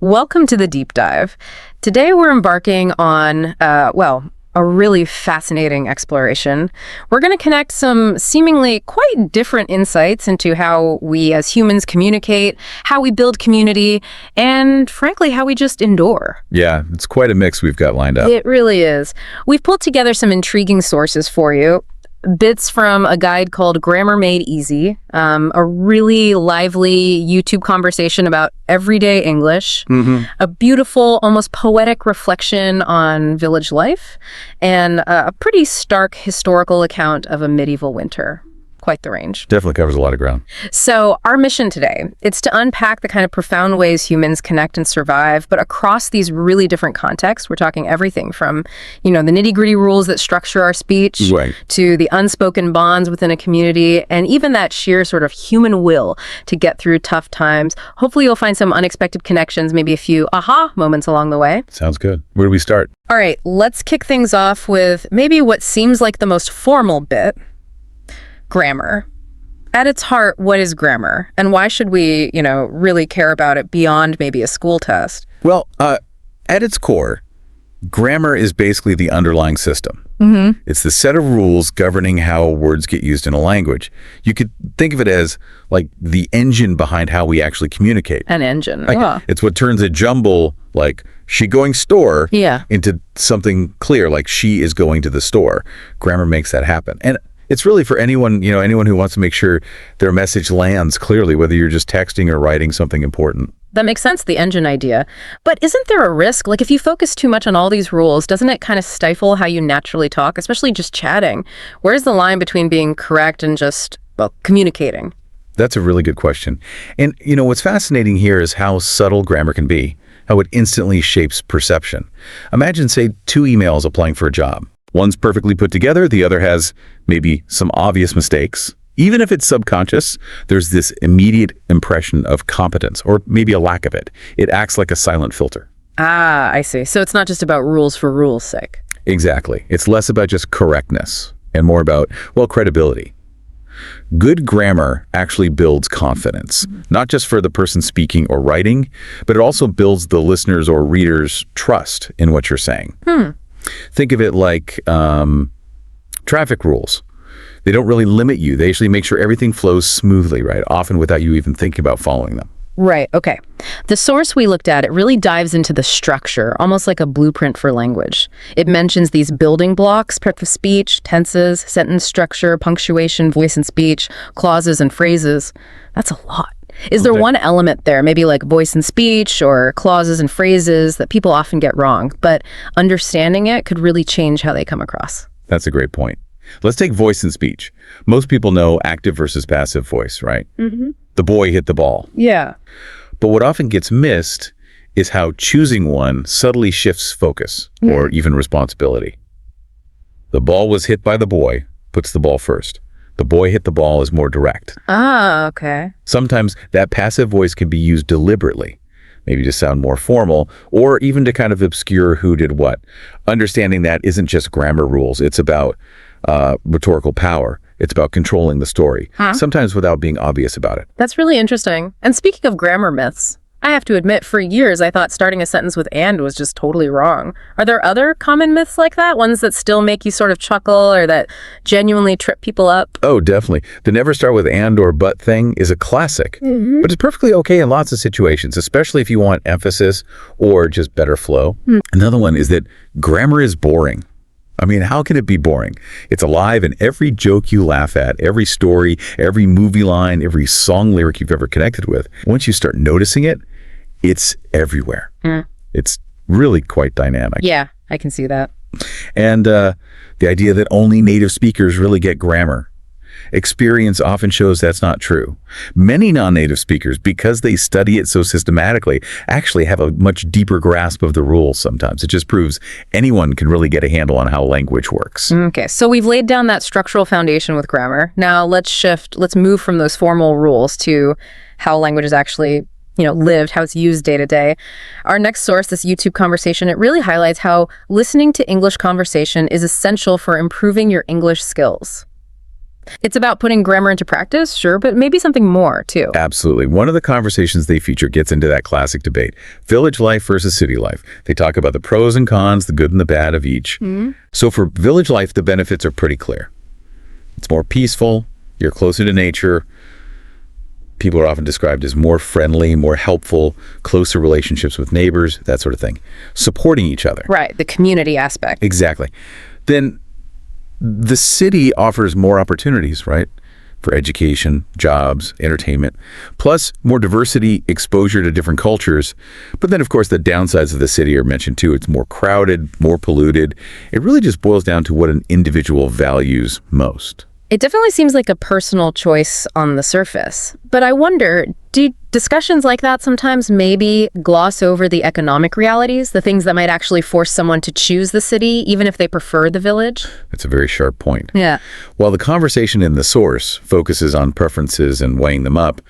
Welcome to the deep dive. Today we're embarking on, a really fascinating exploration. We're going to connect some seemingly quite different insights into how we as humans communicate, how we build community, and frankly, how we just endure. Yeah, it's quite a mix we've got lined up. It really is. We've pulled together some intriguing sources for you. Bits from a guide called Grammar Made Easy, a really lively YouTube conversation about everyday English, a beautiful, almost poetic reflection on village life, and a pretty stark historical account of a medieval winter. Quite the range. Definitely covers a lot of ground. So our mission today, it's to unpack the kind of profound ways humans connect and survive, but across these really different contexts. We're talking everything from, the nitty-gritty rules that structure our speech, Right, to the unspoken bonds within a community, and even that sheer sort of human will to get through tough times. Hopefully you'll find some unexpected connections, maybe a few aha moments along the way. Sounds good. Where do we start? All right, let's kick things off with maybe what seems like the most formal bit. Grammar. At its heart, what is grammar? And why should we, really care about it beyond maybe a school test? Well, at its core, grammar is basically the underlying system. It's the set of rules governing how words get used in a language. You could think of it as like the engine behind how we actually communicate. An engine. It's what turns a jumble like she going store into something clear, like she is going to the store. Grammar makes that happen. And it's really for anyone who wants to make sure their message lands clearly, whether you're just texting or writing something important. That makes sense, the engine idea. But isn't there a risk? Like if you focus too much on all these rules, doesn't it kind of stifle how you naturally talk, especially just chatting? Where's the line between being correct and just, communicating? That's a really good question. And, what's fascinating here is how subtle grammar can be, how it instantly shapes perception. Imagine, say, two emails applying for a job. One's perfectly put together, the other has maybe some obvious mistakes. Even if it's subconscious, there's this immediate impression of competence, or maybe a lack of it. It acts like a silent filter. Ah, I see. So it's not just about rules for rules' sake. Exactly. It's less about just correctness and more about, credibility. Good grammar actually builds confidence, not just for the person speaking or writing, but it also builds the listener's or reader's trust in what you're saying. Think of it like traffic rules. They don't really limit you. They actually make sure everything flows smoothly, right? Often without you even thinking about following them. Right, okay. The source we looked at, it really dives into the structure, almost like a blueprint for language. It mentions these building blocks, prep of speech, tenses, sentence structure, punctuation, voice and speech, clauses and phrases. That's a lot. Is there one element there, maybe like voice and speech or clauses and phrases that people often get wrong, but understanding it could really change how they come across? That's a great point. Let's take voice and speech. Most people know active versus passive voice, right? The boy hit the ball. Yeah. But what often gets missed is how choosing one subtly shifts focus or even responsibility. The ball was hit by the boy puts the ball first. The boy hit the ball is more direct. Ah, okay. Sometimes that passive voice can be used deliberately, maybe to sound more formal, or even to kind of obscure who did what. Understanding that isn't just grammar rules. It's about rhetorical power. It's about controlling the story, sometimes without being obvious about it. That's really interesting. And speaking of grammar myths, I have to admit, for years, I thought starting a sentence with and was just totally wrong. Are there other common myths like that? Ones that still make you sort of chuckle or that genuinely trip people up? Oh, definitely. The never start with and or but thing is a classic, but it's perfectly okay in lots of situations, especially if you want emphasis or just better flow. Another one is that grammar is boring. I mean, how can it be boring? It's alive in every joke you laugh at, every story, every movie line, every song lyric you've ever connected with. Once you start noticing it, it's everywhere. It's really quite dynamic. Yeah, I can see that. And the idea that only native speakers really get grammar. Experience often shows that's not true. Many non-native speakers, because they study it so systematically, actually have a much deeper grasp of the rules sometimes. It just proves anyone can really get a handle on how language works. Okay, so we've laid down that structural foundation with grammar. Now let's move from those formal rules to how language is actually lived, how it's used day to day. Our next source, this YouTube conversation, it really highlights how listening to English conversation is essential for improving your English skills. It's about putting grammar into practice, sure, but maybe something more, too. Absolutely. One of the conversations they feature gets into that classic debate, village life versus city life. They talk about the pros and cons, the good and the bad of each. So for village life, the benefits are pretty clear. It's more peaceful, you're closer to nature. People are often described as more friendly, more helpful, closer relationships with neighbors, that sort of thing. Supporting each other. Right, the community aspect. Exactly. Then the city offers more opportunities, right? For education, jobs, entertainment, plus more diversity, exposure to different cultures. But then, of course, the downsides of the city are mentioned too. It's more crowded, more polluted. It really just boils down to what an individual values most. It definitely seems like a personal choice on the surface. But I wonder, do discussions like that sometimes maybe gloss over the economic realities, the things that might actually force someone to choose the city, even if they prefer the village? That's a very sharp point. Yeah. While the conversation in the source focuses on preferences and weighing them up,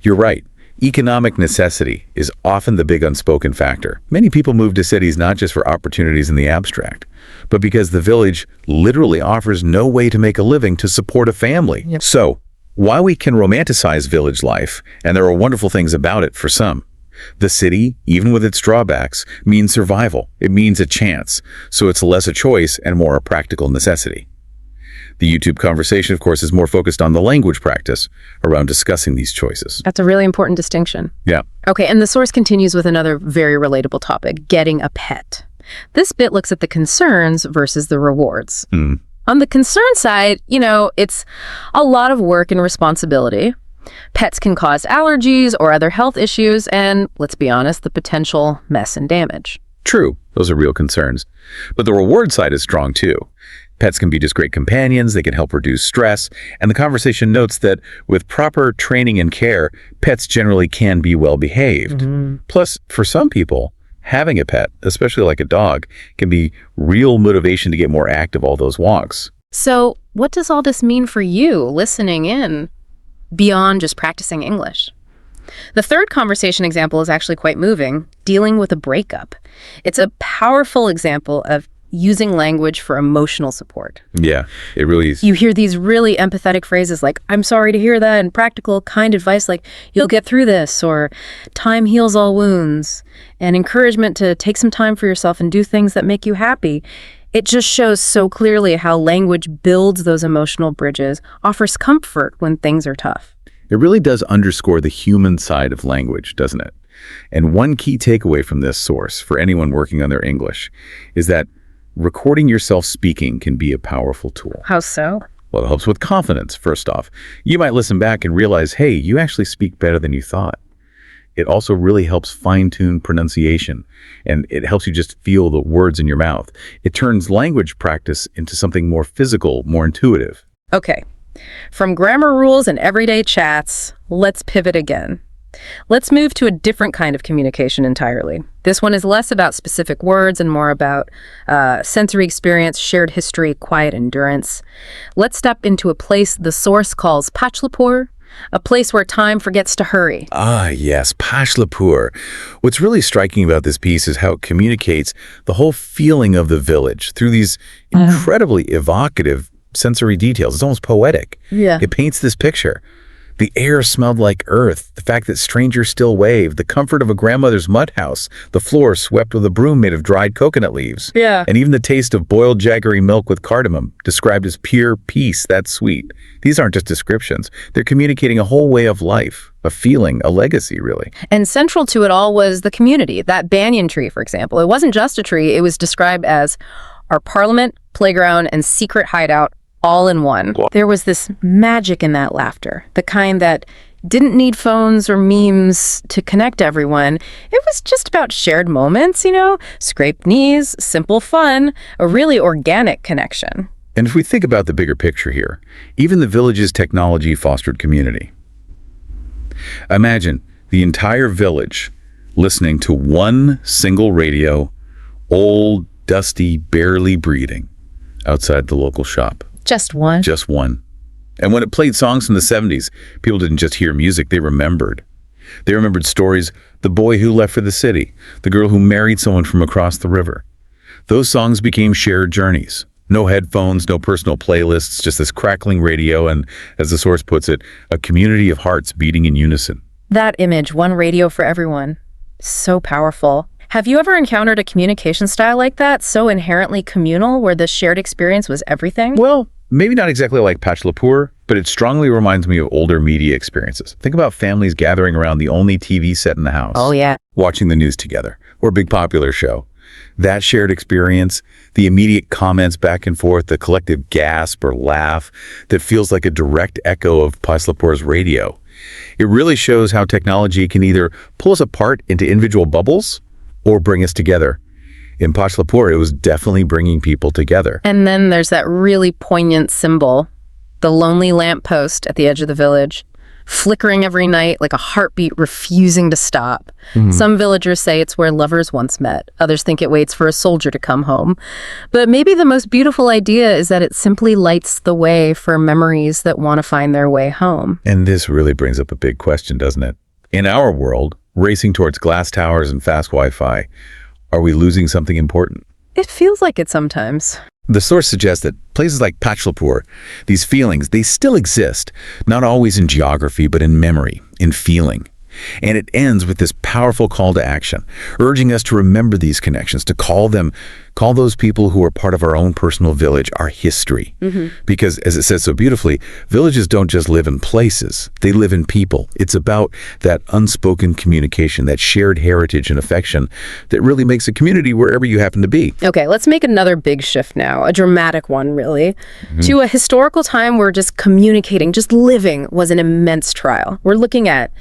you're right. Economic necessity is often the big unspoken factor. Many people move to cities not just for opportunities in the abstract, but because the village literally offers no way to make a living to support a family. Yep. So, while we can romanticize village life, and there are wonderful things about it for some, the city, even with its drawbacks, means survival. It means a chance. So it's less a choice and more a practical necessity. The YouTube conversation, of course, is more focused on the language practice around discussing these choices. That's a really important distinction. Yeah. Okay, and the source continues with another very relatable topic, getting a pet. This bit looks at the concerns versus the rewards. On the concern side, it's a lot of work and responsibility. Pets can cause allergies or other health issues, and let's be honest, the potential mess and damage. True, those are real concerns. But the reward side is strong too. Pets can be just great companions, they can help reduce stress, and the conversation notes that with proper training and care, pets generally can be well behaved. Plus, for some people, having a pet, especially like a dog, can be real motivation to get more active all those walks. So, what does all this mean for you listening in beyond just practicing English? The third conversation example is actually quite moving, dealing with a breakup. It's a powerful example of using language for emotional support. Yeah, it really is. You hear these really empathetic phrases like, I'm sorry to hear that, and practical, kind advice like, you'll get through this, or time heals all wounds, and encouragement to take some time for yourself and do things that make you happy. It just shows so clearly how language builds those emotional bridges, offers comfort when things are tough. It really does underscore the human side of language, doesn't it? And one key takeaway from this source for anyone working on their English is that recording yourself speaking can be a powerful tool. How so? Well, it helps with confidence, first off. You might listen back and realize, hey, you actually speak better than you thought. It also really helps fine-tune pronunciation, and it helps you just feel the words in your mouth. It turns language practice into something more physical, more intuitive. Okay, from grammar rules and everyday chats, let's pivot again. Let's move to a different kind of communication entirely. This one is less about specific words and more about sensory experience, shared history, quiet endurance. Let's step into a place the source calls Pachlapur, a place where time forgets to hurry. Ah, yes, Pachlapur. What's really striking about this piece is how it communicates the whole feeling of the village through these incredibly evocative sensory details. It's almost poetic. Yeah. It paints this picture. The air smelled like earth, the fact that strangers still waved, the comfort of a grandmother's mud house, the floor swept with a broom made of dried coconut leaves. Yeah. And even the taste of boiled jaggery milk with cardamom, described as pure peace, that's sweet. These aren't just descriptions. They're communicating a whole way of life, a feeling, a legacy, really. And central to it all was the community, that banyan tree, for example. It wasn't just a tree. It was described as our parliament, playground, and secret hideout all in one. There was this magic in that laughter, the kind that didn't need phones or memes to connect everyone. It was just about shared moments, scraped knees, simple fun, a really organic connection. And if we think about the bigger picture here, even the village's technology fostered community. Imagine the entire village listening to one single radio, old, dusty, barely breathing, outside the local shop. Just one? Just one. And when it played songs from the 70s, people didn't just hear music, they remembered. They remembered stories, the boy who left for the city, the girl who married someone from across the river. Those songs became shared journeys, No headphones, no personal playlists, just this crackling radio and, as the source puts it, a community of hearts beating in unison. That image, one radio for everyone, so powerful. Have you ever encountered a communication style like that, so inherently communal, where the shared experience was everything? Well, maybe not exactly like Pachalapoor, but it strongly reminds me of older media experiences. Think about families gathering around the only TV set in the house. Oh, yeah. Watching the news together, or a big popular show. That shared experience, the immediate comments back and forth, the collective gasp or laugh that feels like a direct echo of Pachalapoor's radio. It really shows how technology can either pull us apart into individual bubbles or bring us together. In Pachalapoor, it was definitely bringing people together. And then there's that really poignant symbol, the lonely lamppost at the edge of the village, flickering every night like a heartbeat refusing to stop. Some villagers say it's where lovers once met. Others think it waits for a soldier to come home. But maybe the most beautiful idea is that it simply lights the way for memories that want to find their way home. And this really brings up a big question, doesn't it? In our world, racing towards glass towers and fast Wi-Fi, are we losing something important? It feels like it sometimes. The source suggests that places like Pachalapoor, these feelings, they still exist, not always in geography, but in memory, in feeling. And it ends with this powerful call to action, urging us to remember these connections, to call those people who are part of our own personal village, our history. Because, as it says so beautifully, villages don't just live in places, they live in people. It's about that unspoken communication, that shared heritage and affection that really makes a community wherever you happen to be. Okay, let's make another big shift now, a dramatic one, really, to a historical time where just communicating, just living was an immense trial. We're looking at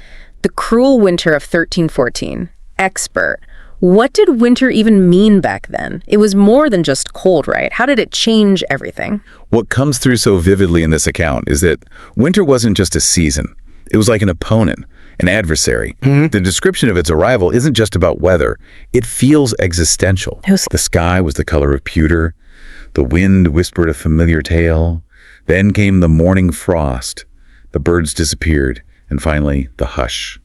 the cruel winter of 1314. Expert. What did winter even mean back then? It was more than just cold, right? How did it change everything? What comes through so vividly in this account is that winter wasn't just a season. It was like an opponent, an adversary. The description of its arrival isn't just about weather. It feels existential. The sky was the color of pewter. The wind whispered a familiar tale. Then came the morning frost. The birds disappeared. And finally, the hush.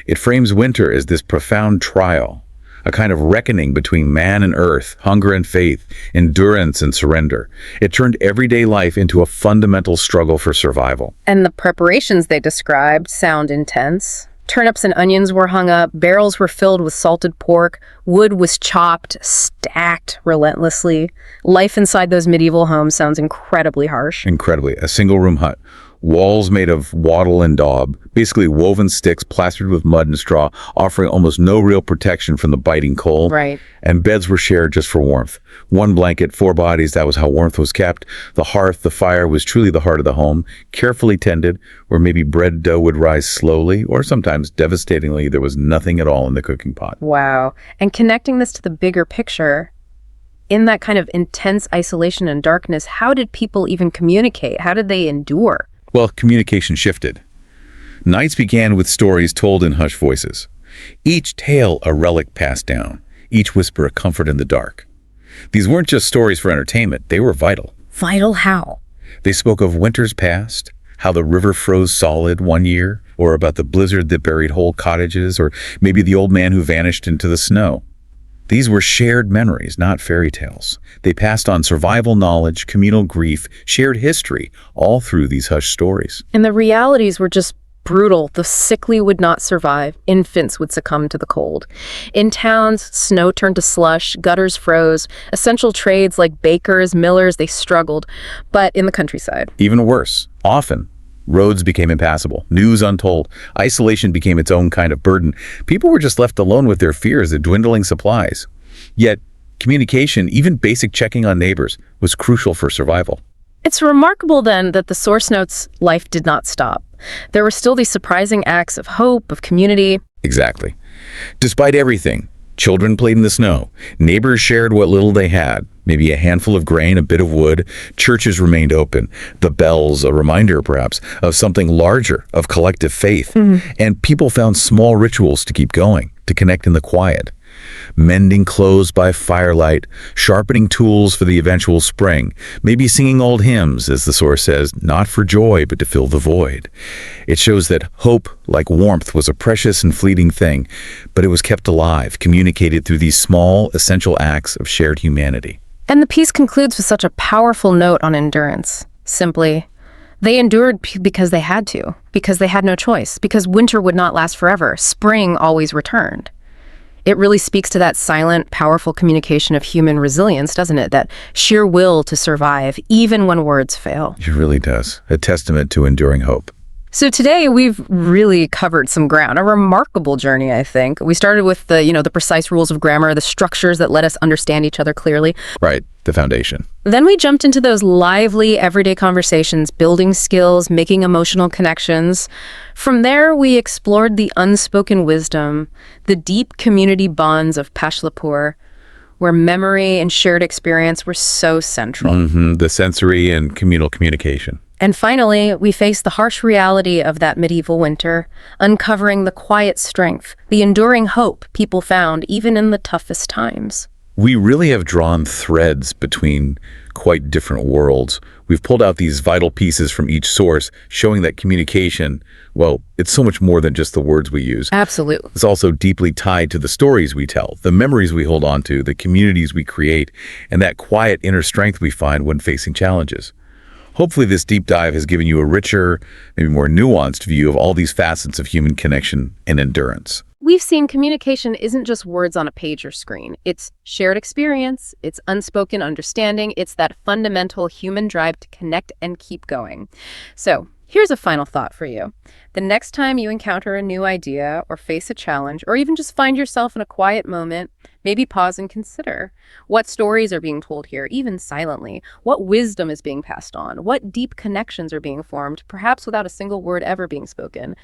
It frames winter as this profound trial, a kind of reckoning between man and earth, hunger and faith, endurance and surrender. It turned everyday life into a fundamental struggle for survival. And the preparations they described sound intense. Turnips and onions were hung up, barrels were filled with salted pork, wood was chopped, stacked relentlessly. Life inside those medieval homes sounds incredibly harsh. Incredibly. A single-room hut. Walls made of wattle and daub, basically woven sticks plastered with mud and straw, offering almost no real protection from the biting cold. Right. And beds were shared just for warmth. One blanket, 4 bodies, that was how warmth was kept. The hearth, the fire, was truly the heart of the home, carefully tended, where maybe bread dough would rise slowly, or sometimes, devastatingly, there was nothing at all in the cooking pot. Wow. And connecting this to the bigger picture, in that kind of intense isolation and darkness, how did people even communicate? How did they endure? Well, communication shifted. Nights began with stories told in hushed voices. Each tale a relic passed down, each whisper a comfort in the dark. These weren't just stories for entertainment, they were vital. Vital how? They spoke of winters past, how the river froze solid one year, or about the blizzard that buried whole cottages, or maybe the old man who vanished into the snow. These were shared memories, not fairy tales. They passed on survival knowledge, communal grief, shared history, all through these hushed stories. And the realities were just brutal. The sickly would not survive. Infants would succumb to the cold. In towns, snow turned to slush, gutters froze. Essential trades like bakers, millers, they struggled. But in the countryside, Even worse, often, roads became impassable, news untold, isolation became its own kind of burden. People were just left alone with their fears of dwindling supplies. Yet, communication, even basic checking on neighbors, was crucial for survival. it's remarkable then that the source notes life did not stop. There were still these surprising acts of hope, of community. Exactly. Despite everything, children played in the snow. Neighbors shared what little they had, maybe a handful of grain, a bit of wood. Churches remained open. The bells, a reminder perhaps, of something larger, of collective faith. And people found small rituals to keep going, to connect in the quiet. Mending clothes by firelight, sharpening tools for the eventual spring, maybe singing old hymns, as the source says, not for joy, but to fill the void. It shows that hope, like warmth, was a precious and fleeting thing, but it was kept alive, communicated through these small, essential acts of shared humanity. And the piece concludes with such a powerful note on endurance. Simply, they endured because they had to, because they had no choice, because winter would not last forever. Spring always returned. It really speaks to that silent, powerful communication of human resilience, doesn't it? That sheer will to survive, even when words fail. It really does. A testament to enduring hope. So today we've really covered some ground, a remarkable journey, I think. We started with the precise rules of grammar, the structures that let us understand each other clearly. Right, the foundation. Then we jumped into those lively, everyday conversations, building skills, making emotional connections. From there, we explored the unspoken wisdom, the deep community bonds of Pashlapur, where memory and shared experience were so central. The sensory and communal communication. And finally, we face the harsh reality of that medieval winter, uncovering the quiet strength, the enduring hope people found even in the toughest times. We really have drawn threads between quite different worlds. We've pulled out these vital pieces from each source, showing that communication, well, it's so much more than just the words we use. Absolutely. It's also deeply tied to the stories we tell, the memories we hold on to, the communities we create, and that quiet inner strength we find when facing challenges. Hopefully this deep dive has given you a richer, maybe more nuanced view of all these facets of human connection and endurance. We've seen communication isn't just words on a page or screen. It's shared experience, it's unspoken understanding, it's that fundamental human drive to connect and keep going. So, here's a final thought for you. The next time you encounter a new idea or face a challenge, or even just find yourself in a quiet moment, maybe pause and consider what stories are being told here, even silently, what wisdom is being passed on, what deep connections are being formed, perhaps without a single word ever being spoken.